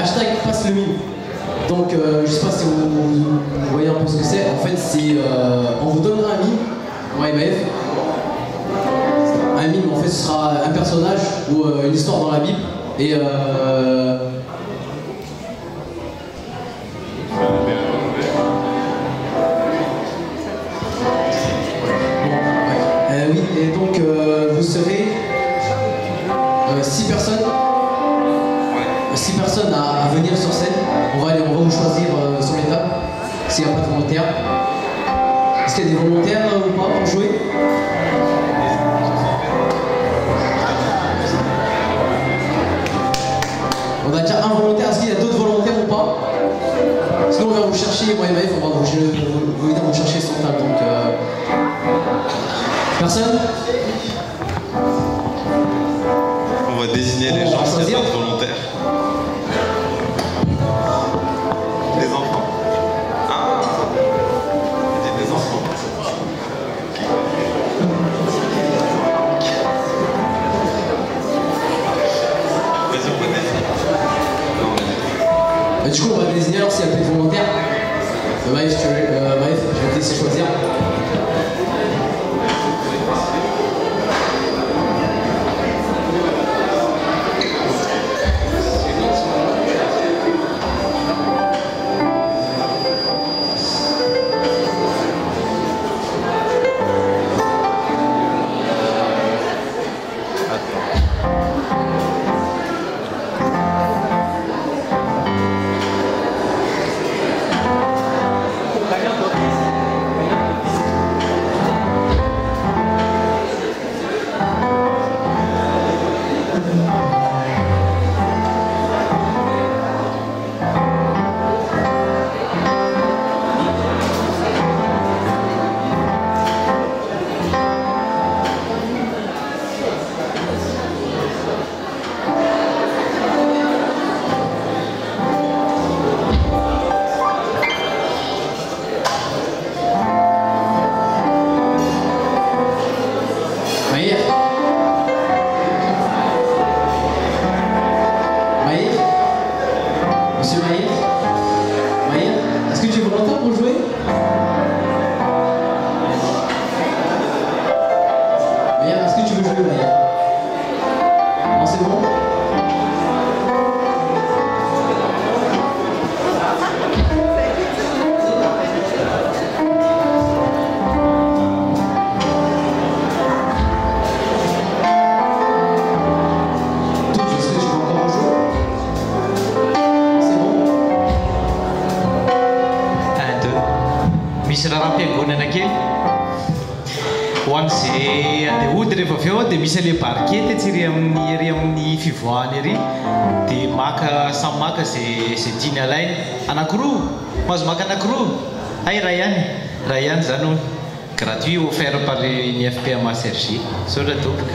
hashtag passe le mime. Donc je sais pas si vous voyez un peu ce que c'est. En fait c'est on vous donnera un mime en AMF. Un mime en fait ce sera un personnage ou une histoire dans la Bible et oui, et donc vous serez 6 personnes. 6 personnes à venir sur scène. On va vous choisir sur les tables s'il n'y a pas de volontaires. Est-ce qu'il y a des volontaires ou pas pour jouer? On a déjà un volontaire. Est-ce qu'il y a d'autres volontaires ou pas? Sinon on va vous chercher, moi et Maëf, on va vous aider à vous chercher sur table. Donc, personne? On va désigner les gens s'il y a pas de volontaires. Des enfants. Ah, des enfants. Vas-y, on va désigner. Du coup, on va désigner alors s'il y a plus de volontaires. Maëf, je vais te laisser choisir. Misy le barquette tsiry amin'ny fivoahany ery dia samy maka zay tiany alainy anankiroa mahazo maka anankiroa ay raha ihany zany hoe gratuit offert par ny FPA Sergi saotra topoka.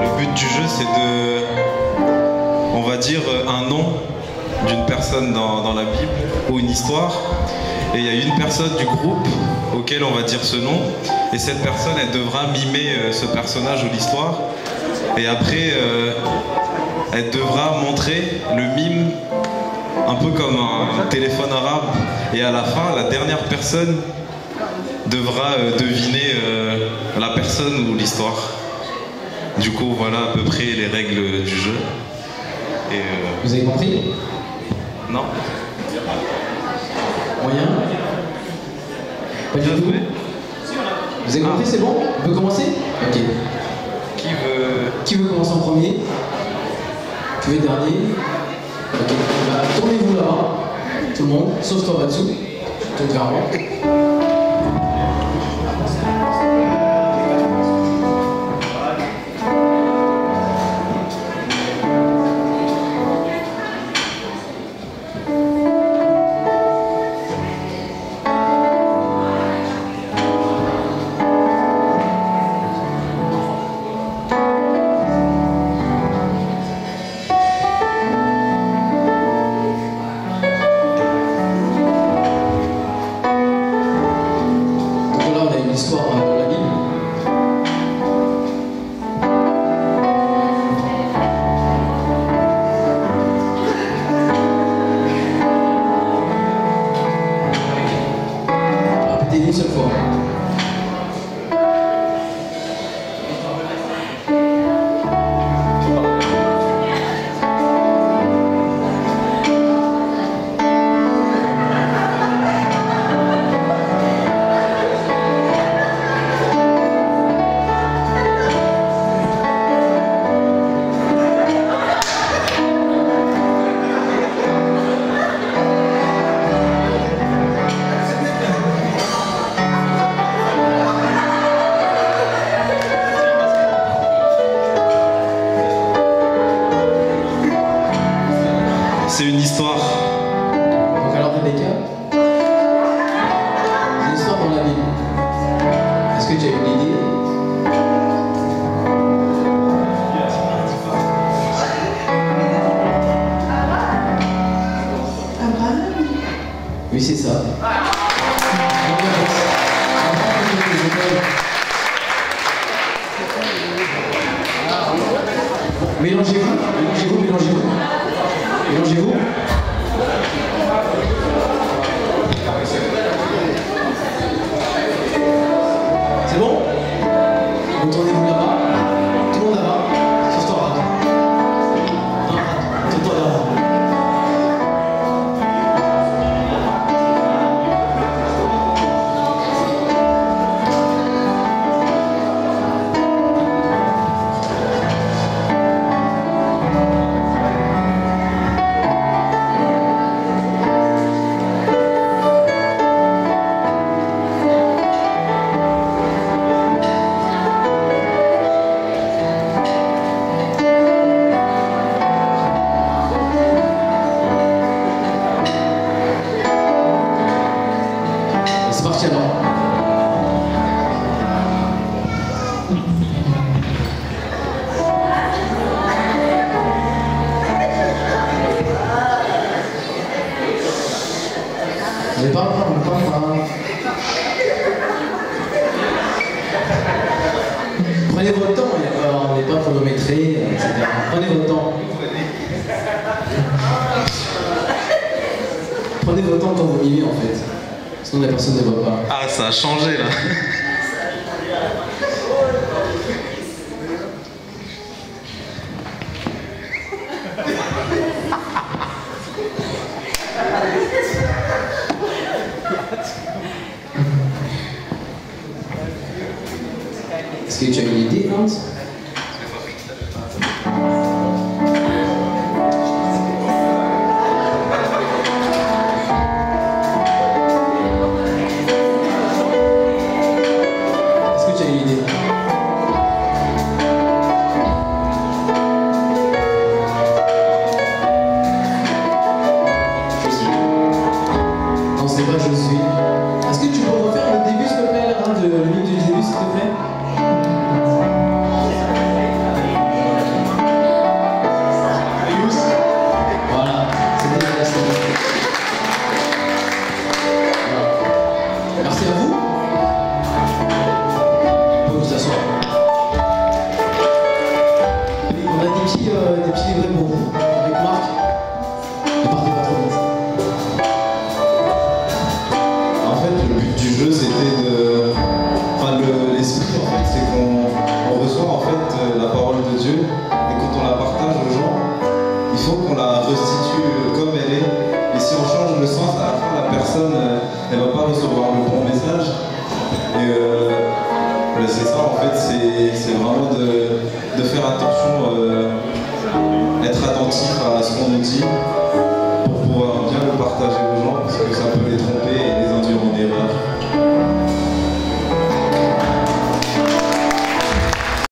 Le but du jeu, c'est de, on va dire, un nom d'une personne dans la Bible ou une histoire. Et il y a une personne du groupe auquel on va dire ce nom. Et cette personne, elle devra mimer ce personnage ou l'histoire. Et après, elle devra montrer le mime un peu comme un téléphone arabe. Et à la fin, la dernière personne devra deviner la personne ou l'histoire. Du coup, voilà à peu près les règles du jeu. Et Vous avez compris? Non. Moyen? Pas du tout. Vous avez compris, c'est bon? On peut commencer? Ok. Qui veut commencer en premier? Qui veut dernier? Ok. Bah, tournez-vous là-bas. Tout le monde, sauf toi là-dessous. Tourne vers moi. Une seule fois. C'est une histoire. Donc alors Rebecca, c'est une histoire dans la Bible. Est-ce que tu as une idée? Oui, c'est ça. Mélangez-vous, mélangez-vous, mélangez-vous. Mélangez-vous. C'est bon? Retournez-vous là-bas. Tout le monde là-bas. Sauf toi, Rad. Non, Rad. Tout toi là-bas. C'est parti alors. On n'est pas. Prenez votre temps, on n'est pas chronométré, etc. Prenez votre temps. Prenez votre temps quand vous mimez en fait. Sinon la personne ne voit pas. Ah, ça a changé là. Est-ce que tu as une idée, Hans? fait, c'est vraiment de faire attention, être attentif à ce qu'on nous dit.